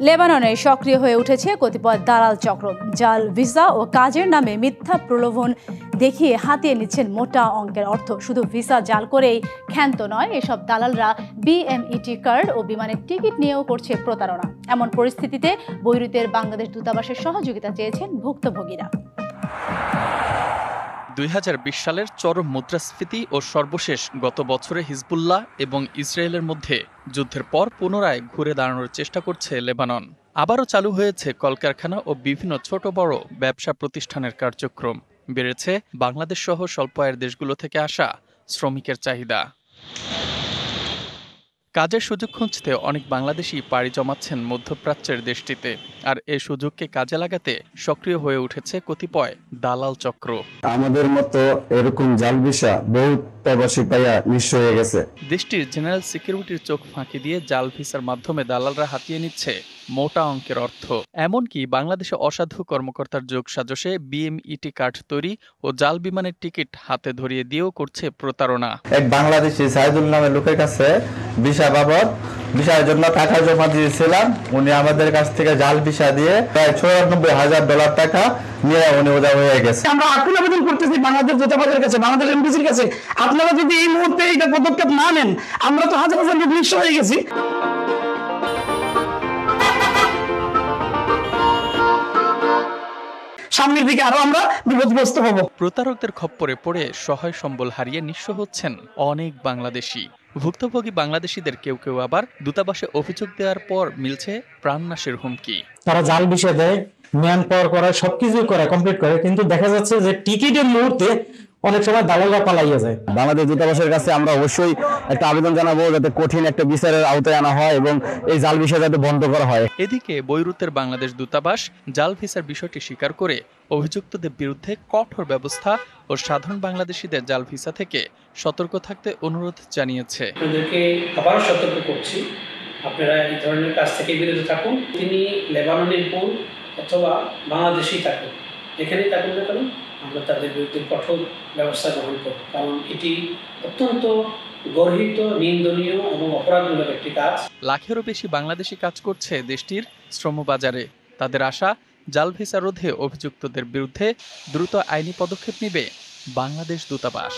লেবাননে সক্রিয় হয়ে উঠেছে কতিপয় দালাল চক্র। জাল ভিসা ও কাজের নামে মিথ্যা প্রলোভন দেখিয়ে হাতিয়ে নিচ্ছেন মোটা অঙ্কের অর্থ। শুধু ভিসা জাল করেই ক্ষান্ত নয়, এসব দালালরা বিএমইটি কার্ড ও বিমানের টিকিট নিয়েও করছে প্রতারণা। এমন পরিস্থিতিতে বৈরুতের বাংলাদেশ দূতাবাসের সহযোগিতা চেয়েছেন ভুক্তভোগীরা। ২০২০ সালের চরম মুদ্রাস্ফীতি ও সর্বশেষ গত বছরে হিজবুল্লাহ এবং ইসরায়েলের মধ্যে যুদ্ধের পর পুনরায় ঘুরে দাঁড়ানোর চেষ্টা করছে লেবানন। আবারও চালু হয়েছে কলকারখানা ও বিভিন্ন ছোট বড় ব্যবসা প্রতিষ্ঠানের কার্যক্রম। বেড়েছে বাংলাদেশ সহ স্বল্প আয়ের দেশগুলো থেকে আসা শ্রমিকের চাহিদা। কাজের সুযোগ খুঁজতে অনেক বাংলাদেশি পাড়ি জমাচ্ছেন মধ্যপ্রাচ্যের দেশটিতে, আর এই সুযোগকে কাজে লাগাতে সক্রিয় হয়ে উঠেছে কতিপয় দালাল চক্র। আমাদের মতো এরকম জাল ভিসা বহু প্রবাসী পাইয়া নিঃস্ব হয়ে গেছে। দেশটির জেনারেল সিকিউরিটির চোখ ফাঁকি দিয়ে জাল ভিসার মাধ্যমে দালালরা হাতিয়ে নিচ্ছে মোটা অঙ্কের অর্থ। এমনকি বাংলাদেশে অসাধু কর্মকর্তার যোগসাজশে বিএমইটি কার্ড তৈরি ও জাল বিমানের টিকিট হাতে ধরিয়ে দিয়েও করছে প্রতারণা। এক বাংলাদেশি সাইদুল নামের লোকের কাছে ভিসা বাবদ ভিসার জন্য টাকা জমা দিয়েছিলাম। উনি আমাদের কাছ থেকে জাল ভিসা দিয়ে প্রায় $৯৪,০০০ টাকা নিয়ে উনি ওজা হয়ে গেছে। আমরা আকুল আবেদন করতেছি বাংলাদেশ দূতাবাসের কাছে, বাংলাদেশ এমবিসির কাছে, আপনারা যদি এই মুহূর্তে এটা পদক্ষেপ না নেন, আমরা তো হাজার হাজার লোক নিঃস্ব হয়ে গেছি। সামনের দিকে আরো আমরা বিপদগ্রস্ত হব। প্রতারকদের খপ্পরে পড়ে সহায় সম্বল হারিয়ে নিঃস্ব হচ্ছেন অনেক বাংলাদেশি। ভুক্তভোগী বাংলাদেশিদের কেউ কেউ আবার দূতাবাসে অভিযোগ দেওয়ার পর মিলছে প্রাণনাশের হুমকি। তারা জাল ভিসা দেয়, ম্যান পাওয়ার করায় সবকিছু করে কমপ্লিট করে, কিন্তু দেখা যাচ্ছে যে টিকিটের মুহূর্তে অনেক সময় দালালরা পালাইয়া যায়। বাংলাদেশ দূতাবাসের কাছে আমরা অবশ্যই একটা আবেদন জানাবো যাতে কঠিন একটা বিচারের আওতায় আনা হয় এবং এই জাল ভিসা যাতে বন্ধ করা হয়। এদিকে বৈরুতের বাংলাদেশ দূতাবাস জাল ভিসার বিষয়টি স্বীকার করে অভিযুক্তদের বিরুদ্ধে কঠোর ব্যবস্থা ও সাধারণ বাংলাদেশিদের জাল ভিসা থেকে সতর্ক থাকতে অনুরোধ জানিয়েছে। আপনাদেরকে আবারও সতর্ক করছি, আপনারা এই ধরনের কাজ থেকে বিরত থাকুন। তিনি লেবাননের হোন অথবা বাংলাদেশেই থাকুন, এখানেই থাকুন না কেন, আমরা তাদের বিরুদ্ধে কঠোর ব্যবস্থা গ্রহণ করব, কারণ এটি অত্যন্ত গর্হিত, নিন্দনীয় এবং অপরাধমূলক একটি কাজ। লাখেরও বেশি বাংলাদেশি কাজ করছে দেশটির শ্রমবাজারে। তাদের আশা, জাল ভিসা রোধে অভিযুক্তদের বিরুদ্ধে দ্রুত আইনি পদক্ষেপ নেবে বাংলাদেশ দূতাবাস।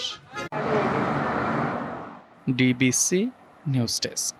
DBC news desk.